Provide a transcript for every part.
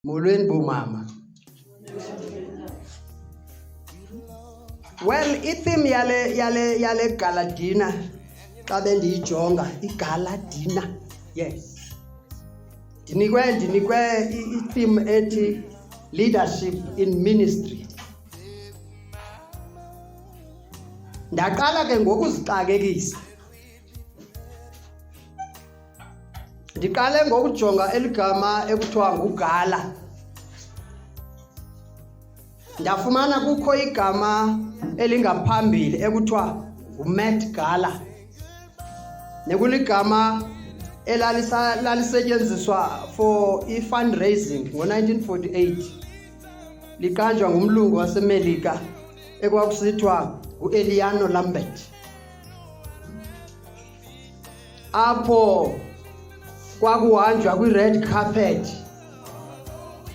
Molweni bomama. Well, i-theme yale galadina xa bendiyijonga igaladina. Yes. Ndinikwe i-theme ethi leadership in ministry. Ndaqala ke ngokuzixakekisa. Ndiqale ngokujonga eligama ekuthiwa ngugala. Ndafumana kukho igama elingaphambili ekuthiwa nguMet Gala. Nekuligama elalisetyenziswa for i-fundraising ngo-1948. Liqanjwa ngumlungu waseMelika ekwakusithiwa uEliano Lambert. Apho kwakuhanjwa kwi-red carpet,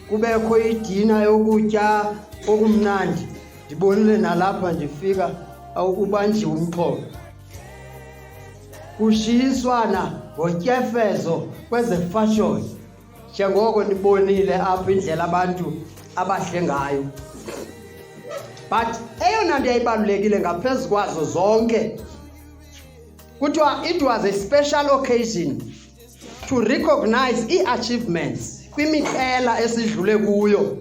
kubekho idina yokutya okumnandi. Ndibonile nalapha ndifika ubanjiwe umxholo. Kushiyiswana ngotyefezo kwezefashion, njengoko nibonile apho indlela abantu abahle ngayo. But eyona nto yayibalulekile ngaphezu kwazo zonke, kuthiwa it was a special occasion to recognize i-achievements kwimiqela esidlule kuyo,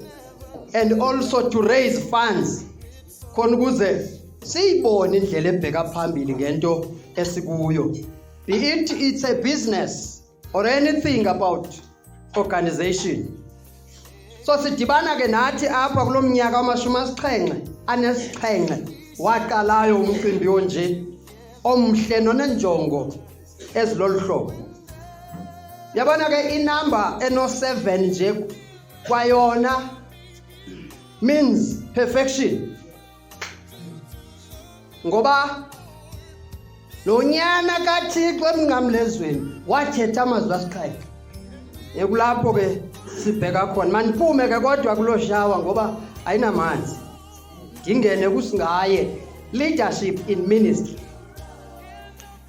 and also to raise funds khona ukuze siyibone indlela ebheka phambili ngento esikuyo, be it it's a business or anything about organization. So sidibana ke nathi apha kulo mnyaka wama-77 waqalayo umcimbi onje omhle nonenjongo ezilolu hlobo. Yabona ke inamba eno-7 nje kwayona means perfection. Ngoba lonyana kaThixo emnqamlezweni wathetha amazwi asixhenxe. Ekulapho ke sibheka khona. Mandiphume ke kodwa kulo shawa ngoba ayinamanzi. Ndingene kusingaye leadership in ministry.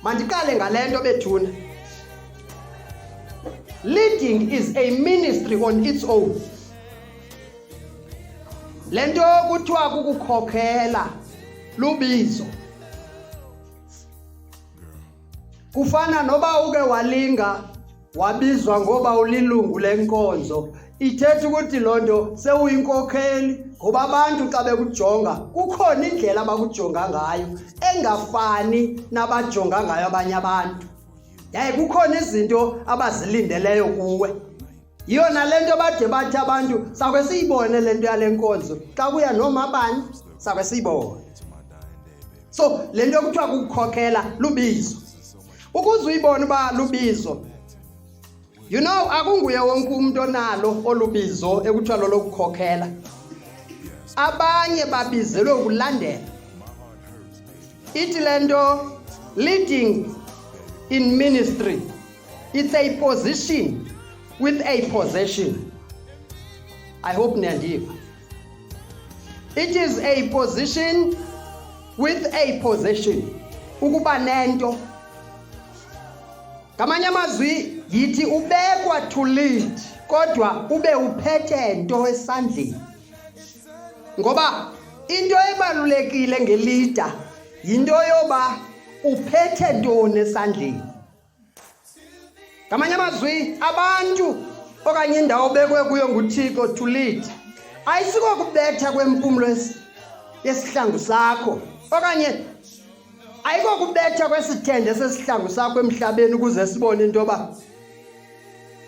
Mandiqale ngalento bethuna. Leading is a ministry on its own. Lento kuthiwa kukukhokhela lubizo. Kufana noba uke walinga wabizwa ngoba ulilungu lenkonzo, ithetha ukuthi lonto sewuyinkokheli ngoba abantu xa bekujonga kukhona indlela abakujonga ngayo engafani nabajonga ngayo abanye abantu. Yaye kukhona izinto abazilindeleyo kuwe. Yiyona lento bade bathi abantu sakwe siyibone lento yale nkonzo xa kuya noma bani sakwe siyibone. So lento kuthiwa kukukhokhela lubizo. Ukuze uyibone uba lubizo, you know, akunguye wonke umuntu onalo olubizo ekuthiwa lolokukhokhela. Abanye babizelwe ukulandela. Ithi lento leading in ministry, it's a position with a possession. I hope niyandiva. It is a position with a possession. Ukuba nento. Ngamanye amazwi yithi ubekwa to lead, kodwa ube uphethe into esandleni. Ngoba into ebalulekile ngelida yinto yoba uphethe ntoni esandleni. Ngamanye amazwi abantu okanye indawo obekwe kuyo nguThixo to lead ayisiko kubetha kwempumulo yesihlangu sakho, okanye ayiko kubetha kwesithende sesihlangu sakho emhlabeni ukuze sibone into yoba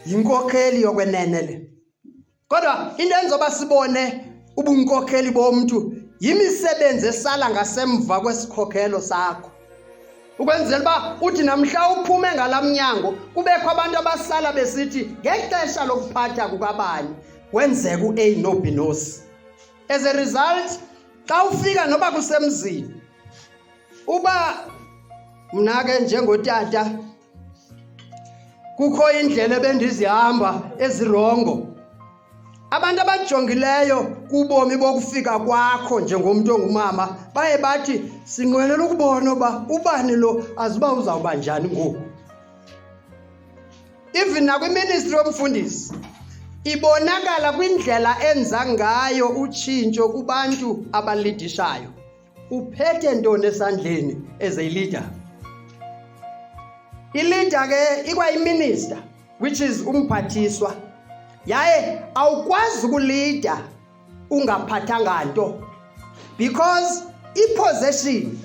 yinkokheli yokwenene le. Kodwa into enzoba sibone ubunkokheli bomntu yimisebenzi esala ngasemva kwesikhokhelo sakho. Ukwenzela uba uthi namhla uphume ngalamnyango kubekho abantu abasala besithi ngexesha lokuphatha kukabani kwenzeka u-A no-B no-C. As a result, xa ufika noba kusemzini, uba mna ke njengotata kukho indlela ebendizihamba ezirongo, abantu abajongileyo kubomi bokufika kwakho njengomntu ongumama baye bathi sinqwenela ukubona uba ubani lo aziba uzawuba njani ngoku. Even nakwiministry yomfundisi ibonakala kwindlela enza ngayo utshintsho kubantu abalidishayo. Uphethe ntoni esandleni as a leader? I-leader ke ikwayiminister, which is umphathiswa. Yaye awukwazi ukulida ungaphathanga nto, because i-possession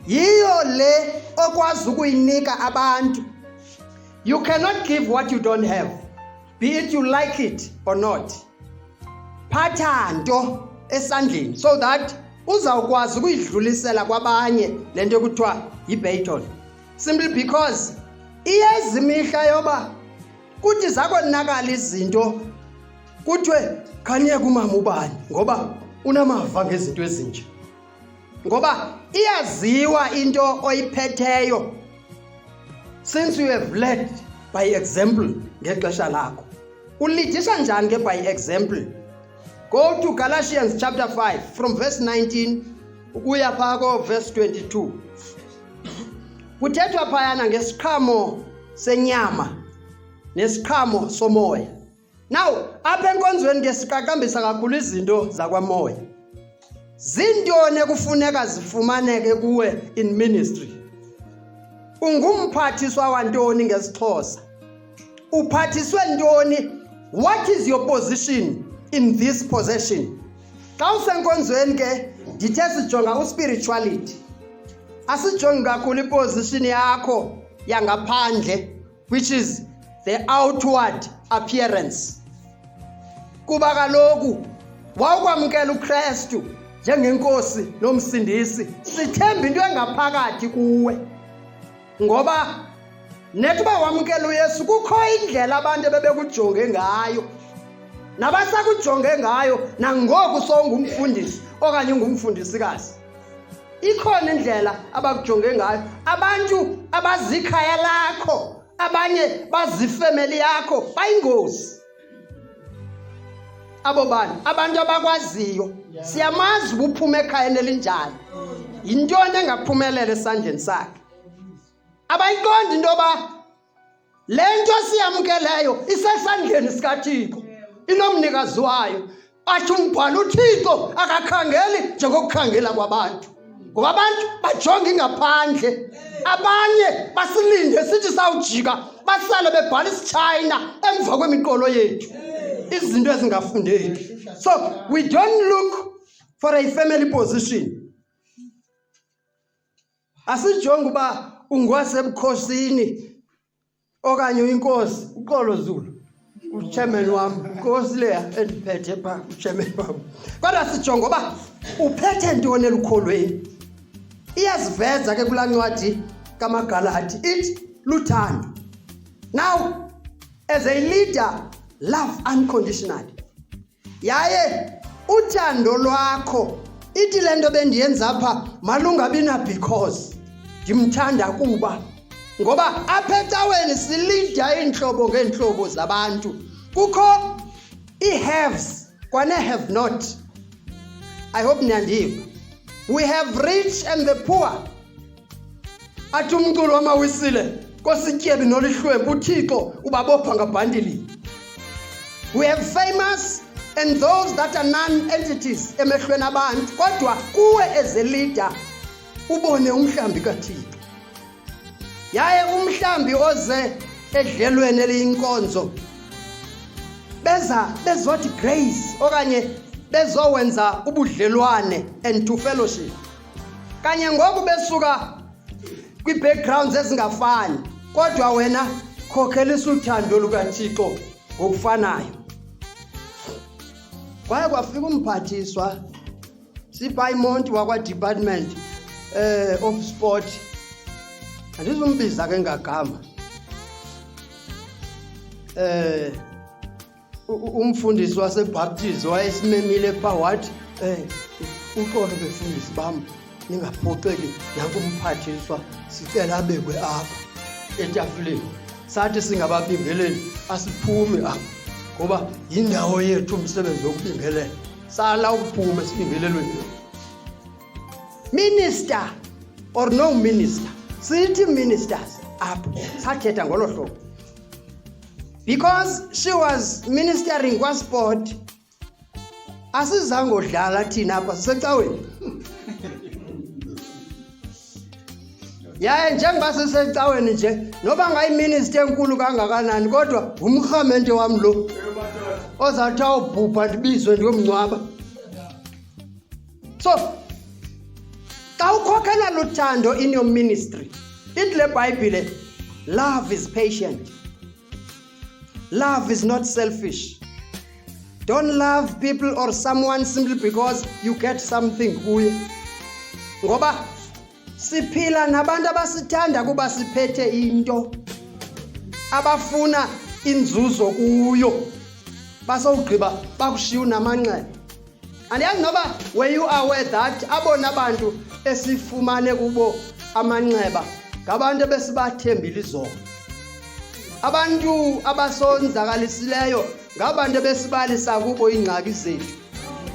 yiyo le okwazi ukuyinika abantu. You cannot give what you don't have, be it you like it or not. Phatha nto esandleni so that uzawukwazi ukuyidlulisela kwabanye le nto kuthiwa yi-baton. Simply because iyeza imihla yoba kuthi zakonakala izinto kuthiwe khanye kumama ubani ngoba unamava ngezinto ezinje. Ngoba iyaziwa into oyiphetheyo. Since you have led by example ngexesha lakho, ulidisha njani ke by example? Go to Galatians chapter 5 from verse 19 ukuya phako verse 22. Kuthethwa phayana ngesiqhamo senyama nesiqhamo somoya. Now apha enkonzweni ke siqaqambisa kakhulu izinto zakwamoya. Zintoni ekufuneka zifumaneke kuwe in ministry? Ungumphathiswa wantoni ngesixhosa? Uphathiswe ntoni? What is your position in this possession? Xa usenkonzweni ke ndithe sijonga uspirituality. Asijongi kakhulu iposition yakho yangaphandle, which is the outward appearance. Kuba kaloku wawukwamkela uKristu njengenkosi nomsindisi, sithemba into engaphakathi kuwe. Ngoba nethuba wamkela uYesu kukho indlela abantu bebekujonge ngayo, nabasakujonge ngayo nangoku sowungumfundisi okanye ungumfundisikazi. Ikhona indlela abakujonge ngayo. Abantu abazikhaya lakho, abanye bazifemeli yakho bayingozi. Abo bani abantu abakwaziyo, siyamazi ubuphuma ekhayeni elinjani, yintoni engaphumelela esandleni sakhe. Abayiqonda into yoba le nto siyamkeleyo isesandleni sikaThixo, inomnikazi wayo. Athi umbhalo uThixo akakhangeli njengokukhangela kwabantu, ngoba abantu bajonga ingaphandle. Abanye basilinde sithi sawujika basale bebhala isiChina emva kwemiqolo yethu, izinto ezingafundeki. So we don't look for a family position. Asijonga uba ungwasebukhosini okanye uyinkosi. Uxolo Zulu, uchairman wami, inkosi leya endiphethe pha, uchairman wami. Kodwa sijonga uba uphethe ntoni elukholweni. Iyaziveza ke kulaa ncwadi kaMagalati ithi luthando. Now as a leader, love unconditionally. Yaye uthando lwakho ithi le nto bendiyenza apha malungabi na because ndimthanda kuba. Ngoba apha ecaweni silida iintlobo ngeentlobo zabantu. Kukho i-haves kwane-have not. I hope niyandiva. We have rich and the poor. Athi umculo wamawisile kosityebi nolihlwempu uThixo ubabopha ngabhandili. We have famous and those that are non-entities emehlweni abantu. Kodwa kuwe as a leader ubone umhlambi kaThixo. Yaye umhlambi oze edlelweni eliyinkonzo bezothi grace okanye bezowenza ubudlelwane and to fellowship. Kanye ngoku besuka kwi-backgrounds ezingafani, kodwa wena khokhelisa uthando lukaThixo ngokufanayo. Kwaye kwafika umphathiswa siPaimont wakwa-Department of Sport. Andizumbiza ke ngagama. Umfundisi waseBaptist wayesimemile pha wathi uxolo befundisi bam ningaphoxeki nakumphathiswa sicela abekwe apha etafuleni. Sathi singababingeleli asiphume apha ngoba yindawo yethu umsebenzi wokubingelela. Sala uphume sibingelelweni. Minister or no minister, sithi ministers apha sathetha ngolo hlobo. because she was ministering kwasport, asizange udlala thina apha sisecaweni. Yaye njengoba sisecaweni nje noba ngayiminister enkulu kangakanani kodwa umrhamente wami lo ozathi awubhubha ndibizwe ndiyomngcwaba. So xa ukhokhela luthando in your ministry, ithi le Bible, love is patient, love is not selfish. Don't love people or someone simply because you get something kuye. Ngoba siphila nabantu abasithanda kuba siphethe into abafuna inzuzo kuyo, basawugqiba bakushiya unamanxeba. Andiyazi noba were you aware that abona bantu esifumane kubo amanxeba ngabantu ebesibathembile izolo. Abantu abasonzakalisileyo ngabantu besibalisa kubo ingxaki zethu.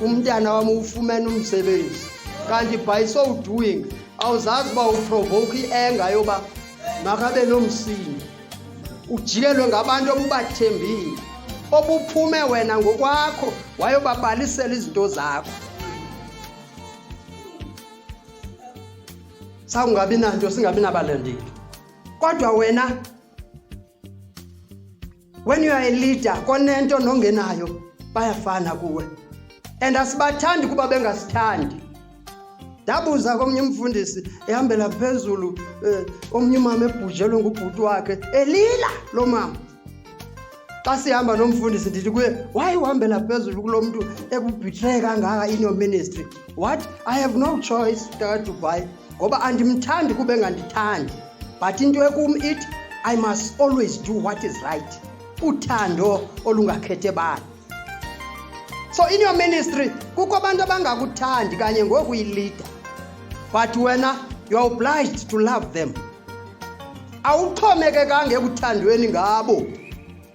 Umntana wami ufumene umsebenzi kanti by so doing awuzazi uba uprovoke i-anger yoba makabe nomsindo. Ujikelwe ngabantu obubathembile obuphume wena ngokwakho wayobabalisela izinto zakho. Sawungabi nanto singabi nabalandeli. Kodwa wena, when you are a leader, konento nongenayo bayafana kuwe. And asibathandi kuba bengasithandi. Dabuza komnye umfundisi ehambela phezulu omnye umama ebhujelwe ngubhuti wakhe elila lo mama. Xa sihamba nomfundisi ndithi kuye, why uhambela phezulu kulo muntu ekubetray kangaka in your ministry? What? I have no choice to Dubai. Ngoba andimthandi kube ngandithandi. But into ekum ithi I must always do what is right. Uthando olungakhethe bani. So in your ministry kukho abantu abangakuthandi kanye ngokuyilida. But wena you are obliged to love them. Awuxhomekekanga ekuthandweni ngabo.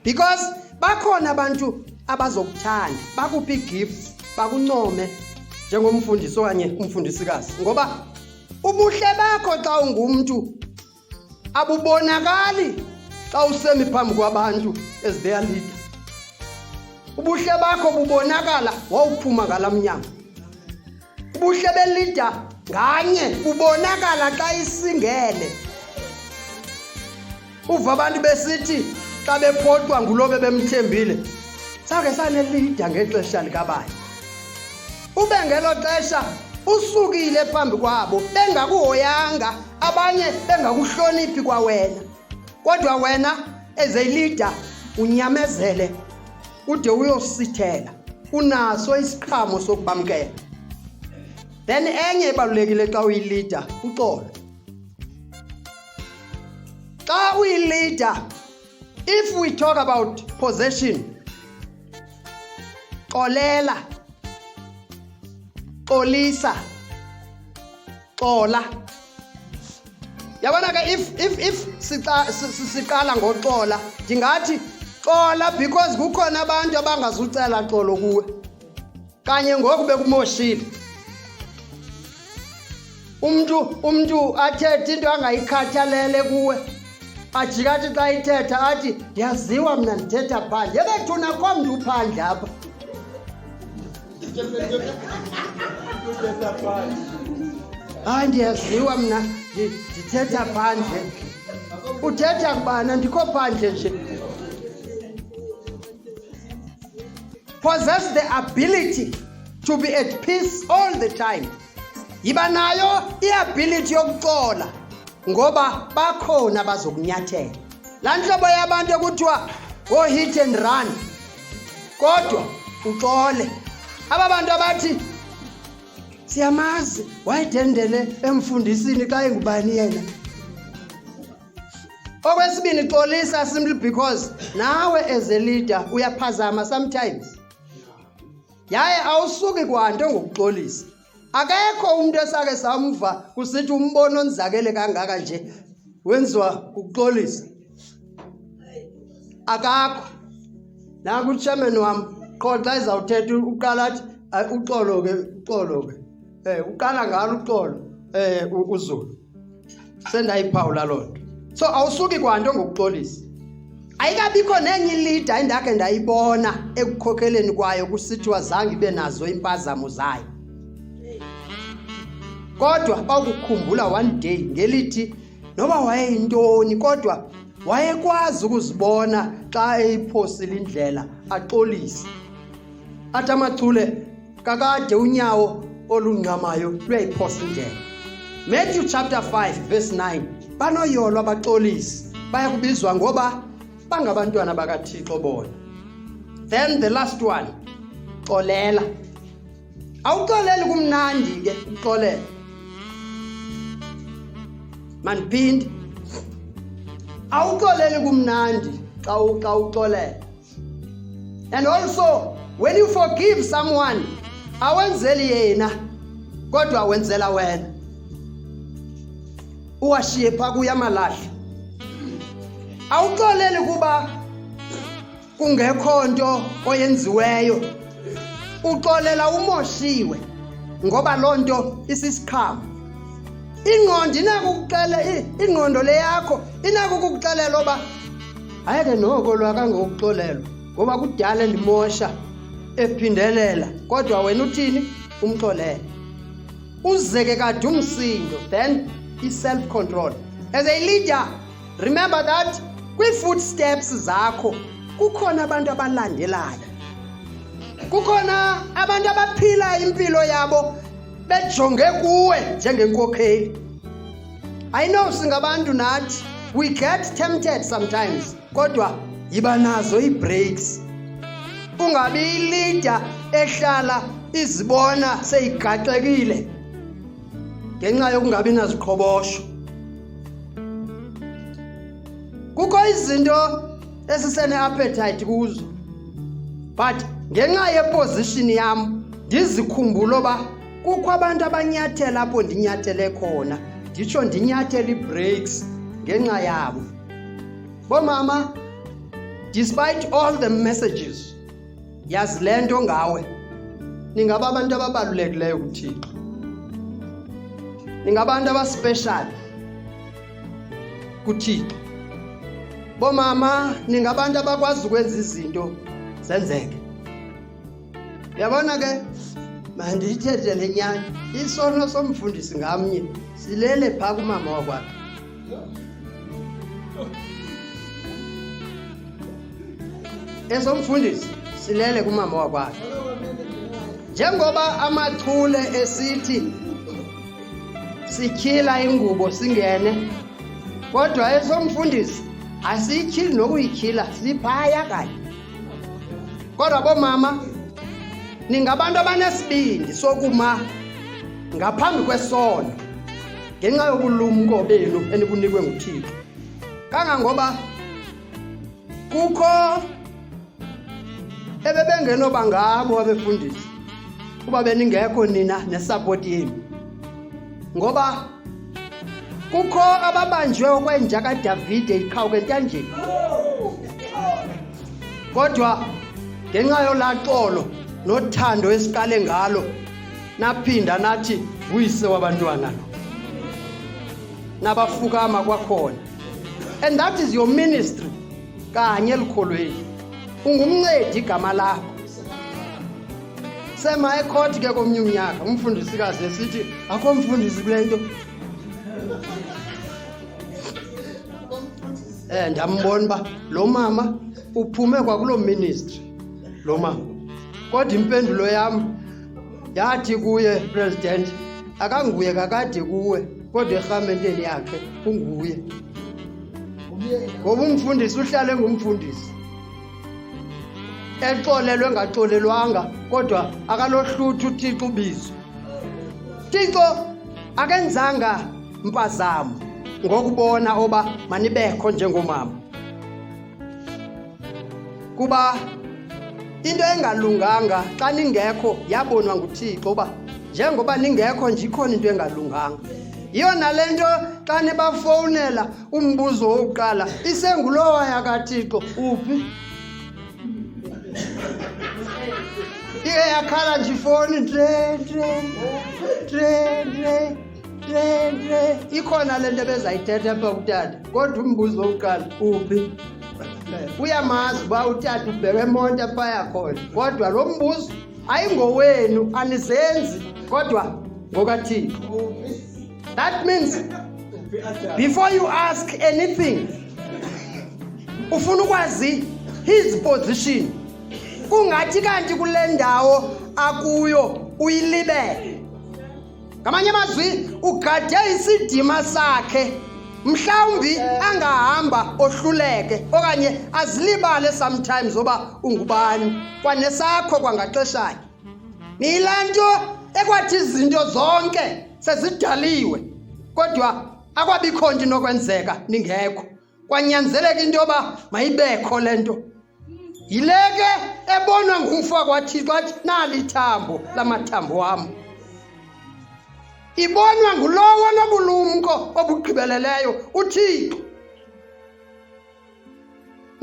Because bakhona abantu abazokuthanda, bakuphi gifts, bakuncome njengomfundisi okanye umfundisikazi. Ngoba ubuhle bakho xa ungumuntu abubonakali xa usemi phambi kwabantu as their leader. Ubuhle bakho bubonakala wawuphuma ngalamnyango. Ubuhle beleader nganye bubonakala xa isingele. Uva abantu besithi xa bephoqwa ngulo bemthembile, sake sane leader ngexesha likaBani. Ube ngelo xesha usukile phambi kwabo bengakuhoyanga, abanye bengakuhloniphi kwa wena. Kodwa wena as a leader unyamezele ude uyosithela, unaso isiqhamo sokubamkela. Then enye ebalulekile xa uyileader uxolo. Xa uyileader, if we talk about possession, xolela, xolisa, xola. Yabona ke if siqala ngoxola, ndingathi xola because kukhona abantu abangazucela xolo kuwe. Kanye ngoku bekumoshile. Umntu athethe into angayikhathalele kuwe. Ajikathi xa ithetha athi ndiyaziwa mna ndithetha phandle. Yebethuna komntu uphandle apha. Hayi ndiyaziwa mna ndithetha phandle. Uthetha kubana ndikho phandle nje. Possess the ability to be at peace all the time. Yiba nayo i-ability yokuxola ngoba bakhona bazokunyathela. Laa ntlobo yabantu ekuthiwa go hit and run, kodwa uxole. Aba bantu abathi siyamazi wayedendele emfundisini xa engubani yena. Okwesibini, xolisa simply because nawe as a leader uyaphazama sometimes. Yaye awusuki kwanto ngokuxolisa. Akekho umuntu esake samva kusithi umbono onzakele kangaka nje wenziwa ukuxolisa. Akakho. Naku chairman wami qho xa izawuthetha uqala athi uxolo ke. Uqala ngalo uxolo uZulu. Sendayiphawula lonto. So awusuki kwanto ngokuxolisa. ayikabikho nenye leader endakhe ndayibona ekukhokheleni kwayo kusithiwa zange ibe nazo impazamo zayo. Kodwa bawukukhumbula one day ngelithi noba wayeyintoni kodwa wayekwazi ukuzibona xa eyiphosile indlela axolise. Athi amachule kakade unyawo olungqamayo luyayiphosa indlela. Matthew chapter 5 verse 9. Banoyolo abaxolisi bayakubizwa ngoba bangabantwana bakaThixo bona. Then the last one, xolela. Awuxoleli kumnandi ke uxolela. Manphindi. Awuxoleli kumnandi xa uxolela. And also when you forgive someone, awenzeli yena kodwa wenzela wena. Uwashiye pha kuya malahla. Awuxoleli kuba kungekho nto oyenziweyo. Uxolela umoshiwe ngoba loo nto isisikhama. Ingqondo le yakho inako ukukuxelela oba ayeke noko lwakangokuxolelwa ngoba kudala ndimosha ephindelela kodwa wena uthini umxolele. Uzeke kade umsindo, then i-self control. As a leader, remember that kwi-footsteps zakho kukhona abantu abalandelayo. Kukhona abantu abaphila impilo yabo bejonge kuwe njengenkokheli. I know singabantu nathi we get tempted sometimes kodwa yiba nazo ii-breaks. Ungabi leader ehlala izibona seyigaxekile ngenxa yokungabi naziqhobosho. Kukho izinto esisene-appetite kuzo, but ngenxa yeposition yam ndizikhumbula oba kukho abantu abanyathela apho ndinyathele khona, nditsho ndinyathela ii-breaks ngenxa yabo. Bomama, despite all the messages, yazi le nto ngawe ningaba abantu ababalulekileyo kuThixo. Ningabantu abaspecial kuThixo. Bomama, ningabantu abakwazi ukwenza izinto zenzeke. Uyabona ke mandiyithethe le nyani, isono somfundisi ngamnye silele phaa kumama wakwakhe. Esomfundisi silele kumama wakwakhe. Njengoba amachule esithi sityhila ingubo singene, kodwa esomfundisi asiyityhili nokuyityhila, siphaya kanye. Kodwa bomama, ningabantu abanesibindi sokuma ngaphambi kwesono ngenxa yobulumko benu enikunikwe nguThixo. Kangangoba kukho ebebengenoba ngabo abefundisi kuba beningekho nina nesupport yenu. Ngoba kukho ababanjwe okwenja kaDavide iqhawuke ntanjeni. Kodwa ngenxa yolaxolo nothando esiqale ngalo naphinda nathi uyise wabantwana lo nabafukama kwakhona. And that is your ministry kanye elikholweni. Ungumncedi igama lakho. Sema ecourt ke komnye unyaka umfundisikazi esithi akho mfundisi kule nto. Ndambona ba lo mama uphume kwakulo ministry lo mama. Kodwa impendulo yam yathi kuye president akanguye kakade kuwe kodwa erhamenteni yakhe unguye. Ngoba umfundisi uhlale ngumfundisi. Exolelwe ngaxolelwanga kodwa akalohluthu uThixo ubizo. Thixo akenzanga mpazamo ngokubona oba manibekho njengomama. Kuba into engalunganga xa ningekho yabonwa nguThixo oba njengoba ningekho nje ikhona into engalunganga. Yona le nto xa nibafowunela umbuzo wokuqala isengulowa yakaThixo uphi? Iye yakhala nje ifoni ikhona le nto bezayithetha apha kutata kodwa umbuzo wokuqala uphi? uyamazi uba utata ubheke emonto phaya khona kodwa lo mbuzo ayingowenu anizenzi kodwa ngokaThixo. That means before you ask anything ufuna ukwazi his position, kungathi kanti kule ndawo akuyo uyilibele. Ngamanye amazwi ugade isidima sakhe, mhlawumbi angahamba ohluleke okanye azilibale sometimes oba ungubani kwanesakho kwangaxeshanye. Nilanto ekwathi izinto zonke sezidaliwe kodwa akwabikho nto inokwenzeka ningekho, kwanyanzeleka into yoba mayibekho le nto. Yileke ebonwa ngumfa kwaThixo athi nali thambo lamathambo wam, ibonwa ngulowo nobulumko obugqibeleleyo uThixo.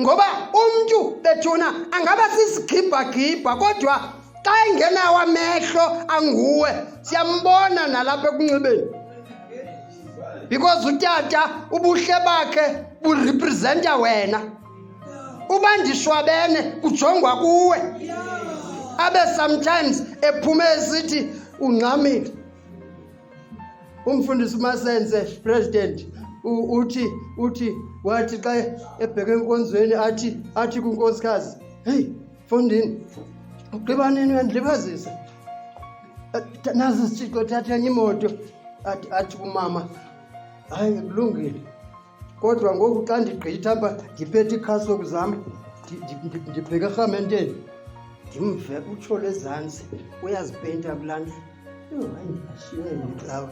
Ngoba umntu bethuna angaba sisigibhagibha kodwa xa engenawo amehlo anguwe siyambona nalapha ekunxibeni, because utata ubuhle bakhe burepresenta wena. Uba ndishwabene kujongwa kuwe, abe sometimes ephume esithi ungxamile. Umfundisi uMasenze president uthi wathi xa ebheke enkonzweni athi kunkosikazi, hey Mfondini, ugqiba nini uyandilibazisa? Nazi isithixo thatha enye imoto. Athi kumama, hayi kulungile kodwa ngoku xa ndigqitha apha ndiphethe ikhasoko zam ndibheke erhamenteni ndimve utsho lezantsi uyazipeyinta kulaa ndlu. Hayi ndiyashiywa yile cawa,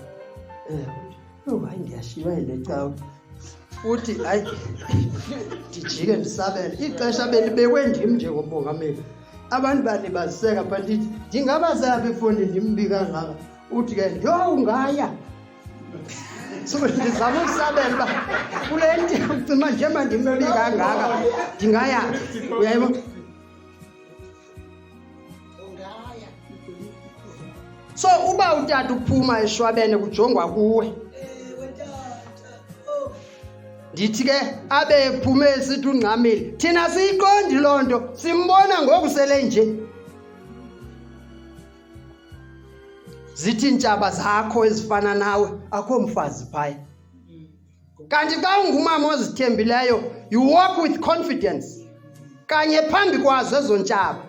hayi ndiyashiywa yile cawa. Uthi hayi ndijike ndisabele, ixesha belibekwe ndim njengomongameli. Abantu balibaziseka phaa ndithi ndingabazaphi Mfondini ndimbika kangaka. Uthi ke yho ungaya. So ndizama ukusabela uba kule nto ucima njengoba ndimbika kangaka ndingaya. Uyayibona? So uba utata uphuma eshwabene kujongwa kuwe. Ndithi ke abe ephume esithi ungxamile, thina siyiqondi loo nto, simbona ngoku sele nje. Zithi intshaba zakho ezifana nawe akho mfazi phaya. Kanti xa ungumama ozithembileyo you walk with confidence kanye phambi kwazo ezo ntshaba.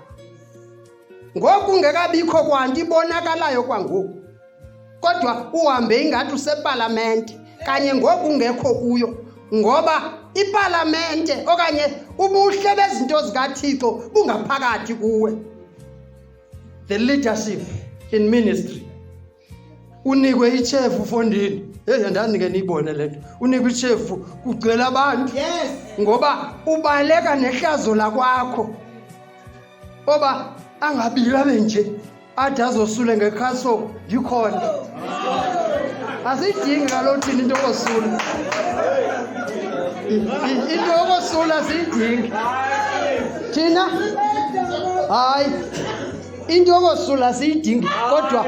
Ngoku ungekabikho kwanto ibonakalayo kwangoku, kodwa uhambe ingathi usepalamente kanye ngoku ungekho kuyo, ngoba ipalamente okanye ubuhle bezinto zikaThixo bungaphakathi kuwe. The leadership in ministry. Unikwe ichefu Mfondini, ndanike niyibone le nto. Unikwe ichefu kugcwele abantu. Yes. Ngoba ubaleka nehlazo lakwakho oba angabila benje athi azosule ngekhaso ngikhona. Asidingi kaloku thina into yokosula. Into yokosula siyidingi thina. Hayi into yokosula siyidingi kodwa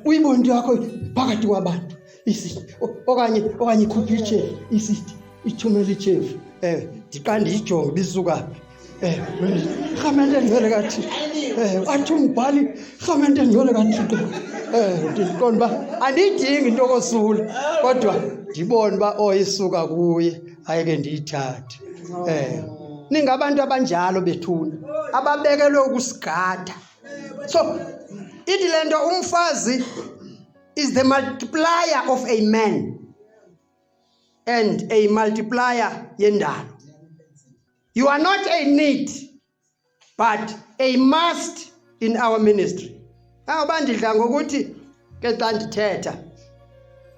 uyibona into yakho phakathi kwabantu isithi okanye ikhupha ichefu isithi ithumela ichefu ndiqanda ijonge bisukaphi. Rhamente ngcwele kaThixo. Athi umbhali rhamente ngcwele kaThixo. Ndiqonda uba andiyidingi into yokosula kodwa ndibone uba isuka kuye hayi ke ndiyithathe. Ningabantu abanjalo bethuna ababekelwe ukusigada. So ithi le nto umfazi is the multiplier of a man and a multiplier yendalo. You are not a need but a must in our ministry. Abandidla ngokuthi ke xa ndithetha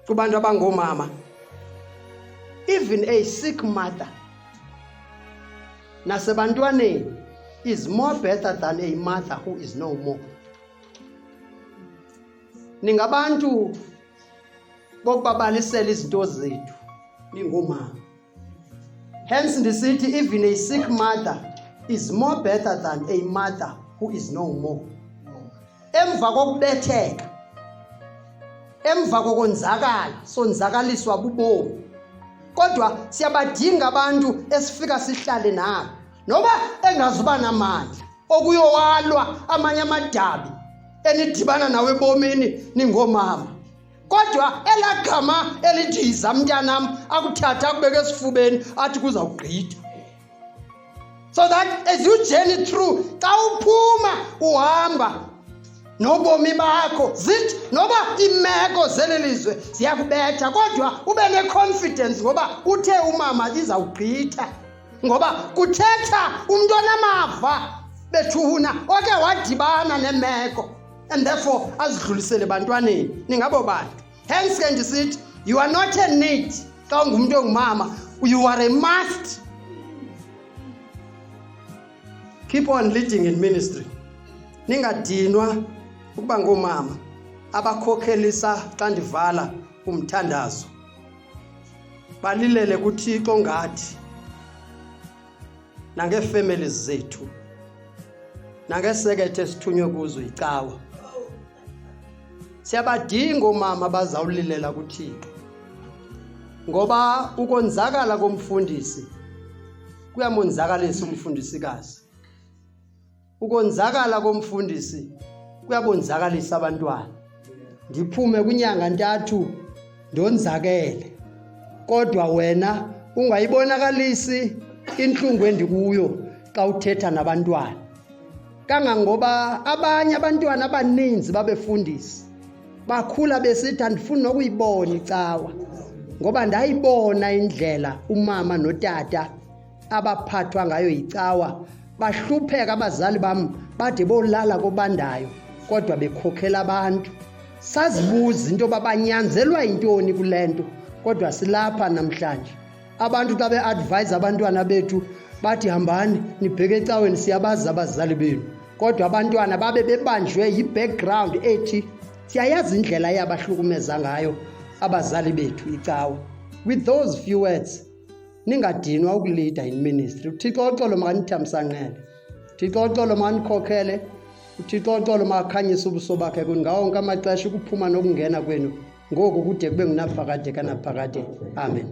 kubantu abangomama, even a sick mother nasebantwaneni is more better than a mother who is no more. Ningabantu bokubabalisela izinto zethu ningomama. Hence ndisithi even a sick mother is more better than a mother who is no more. Emva kokubetheka, emva kokonzakala, sonzakaliswa bubomi, kodwa siyabadinga abantu esifika sihlale nabo noba engazuba namandla okuyowalwa amanye amadabi enidibana nawe ebomini ningomama, kodwa elagama elithi yiza mntanam akuthatha akubeke esifubeni athi kuzawugqitha. So that as you journey through, xa uphuma uhamba nobomi bakho, zithi noba imeko zeli lizwe ziyakubetha kodwa ube ne-confidence ngoba uthe umama izawugqitha, ngoba kuthetha umntu onamava bethuna oke wadibana nemeko and therefore azidlulisele bantwaneni. Ningabo bantu. Hence ke ndisithi you are not a need xa ungumntu ongumama, you are a must. Keep on leading in ministry. Ningadinwa ukuba ngomama abakhokhelisa xa ndivala umthandazo. Balilele kuThixo ngathi nangeefamilies zethu nangesekethe esithunywe kuzo icawa. Siyabadinga omama bazawulilela kuThixo, ngoba ukonzakala komfundisi kuyamonzakalisa umfundisikazi. Ukonzakala komfundisi kuyabonzakalisa abantwana. Ndiphume kwinyanga ntathu ndonzakele, kodwa wena ungayibonakalisi inhlungu endikuyo xa uthetha nabantwana. Kangangoba abanye abantwana abaninzi babefundisi bakhula besithi andifuni nokuyibona icawa, ngoba ndayibona indlela umama notata abaphathwa ngayo yicawa. Bahlupheka abazali bam bade bolala kobandayo kodwa bekhokhela abantu. Sazibuza into babanyanzelwa yintoni kule nto, kodwa silapha namhlanje. Abantu xa be-advise abantwana bethu bathi hambani nibheke ecaweni, siyabazi abazali benu, kodwa abantwana babe bebanjwe yi-background ethi siyayazi indlela yabahlukumeza ngayo abazali bethu icawa. With those few words, ningadinwa ukulida in ministry. uThixo uxolo makanithamsanqele, uThixo uxolo manikhokhele, uThixo uxolo makhanyisa ubuso bakhe kuni ngawo wonke amaxesha, ukuphuma nokungena kwenu ngoku kude kube ngunaphakade kanaphakade. Amen.